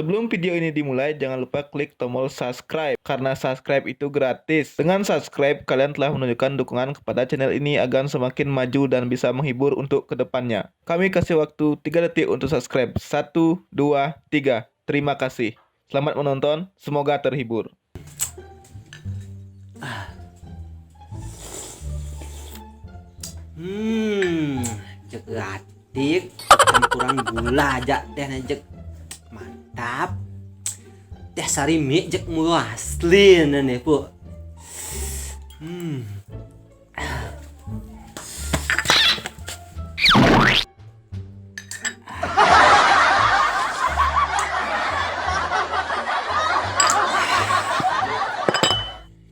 Sebelum video ini dimulai, jangan lupa klik tombol subscribe, karena subscribe itu gratis. Dengan subscribe, kalian telah menunjukkan dukungan kepada channel ini agar semakin maju dan bisa menghibur untuk kedepannya. Kami kasih waktu 3 detik untuk subscribe. 1, 2, 3. Terima kasih. Selamat menonton, semoga terhibur. Jek gratik campuran gula aja teh jek mantap teh sari mie jek mulu asli nih bu.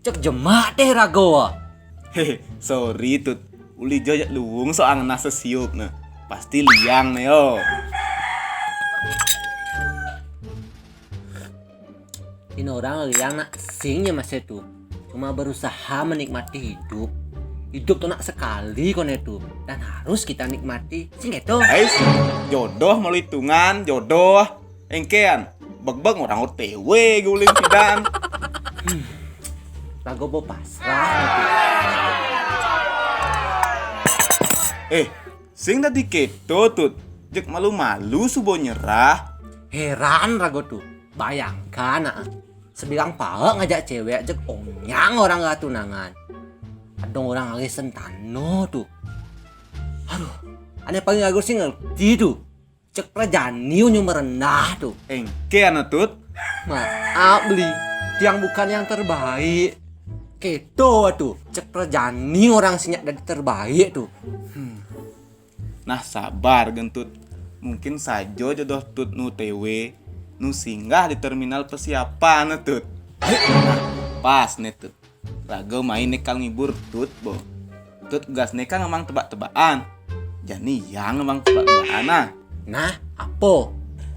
Cek jemak teh rago. Hehe, sorry tut. Uli jajak luwung soang nasa siup nah. Pasti liang nih yo. Ini orang liang nak singnya mas itu. Cuma berusaha menikmati hidup. Hidup tuh nak sekali kon itu. Dan harus kita nikmati. Sing itu. Ais, jodoh melalui hitungan, jodoh. Engkean, beg-beg orang OTW guling pidan. Rago bo pasrah itu. Sing tadi keto tut. Jek malu-malu subo nyerah. Heran rago tuh. Bayangkan sebilang paek ngajak cewek jek onyang orang gak tunangan. Adong orang lagi sentano tuh. Aduh, aneh paling aku sih ngerti tuh. Cek prajani unyu merendah tuh. Engkean tut. Maaf beli, tiang bukan yang terbaik. Keto tuh, cek prajani orang sinyak dari terbaik tuh. Nah sabar gentut. Mungkin saja jodoh tut nu TW nu singgah di terminal persiapan tut. Nah, pas nih tut. Rago main nekal ngibur tut bo. Tut gas nekal ngemang tebak-tebakan. Jani yang ngemang tebak-tebakan Nah, apa?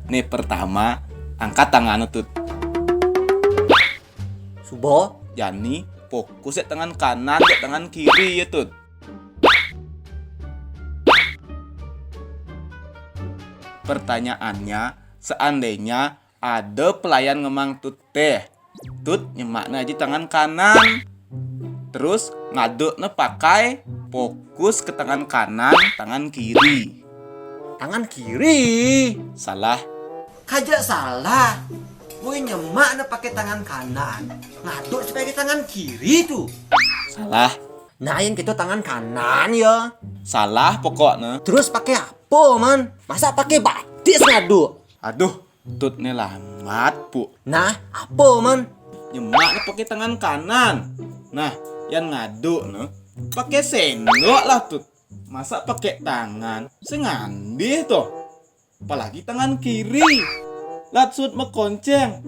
Nih pertama angkat tangan tut. Subo? Jani fokus ya tangan kanan ya tangan kiri ya tut. Pertanyaannya, seandainya ada pelayan ngemang tut teh, tut nyemakna aja tangan kanan, terus ngaduknya pakai fokus ke tangan kanan, tangan kiri. Tangan kiri. Salah. Kajak salah. Gue nyemak na pakai tangan kanan. Ngaduk sebagai tangan kiri tuh. Salah. Nah, yang gitu tangan kanan ya. Salah pokoknya. Terus pakai apa, man? Masa pakai batis ngaduk? Aduh, tut nih lamat pu. Nah, apa, man? Nyemaknya pakai tangan kanan. Nah, yang ngaduk nih pakai sendok lah tut. Masa pakai tangan? Sengandih toh. Apalagi tangan kiri. Latsut mekonceng.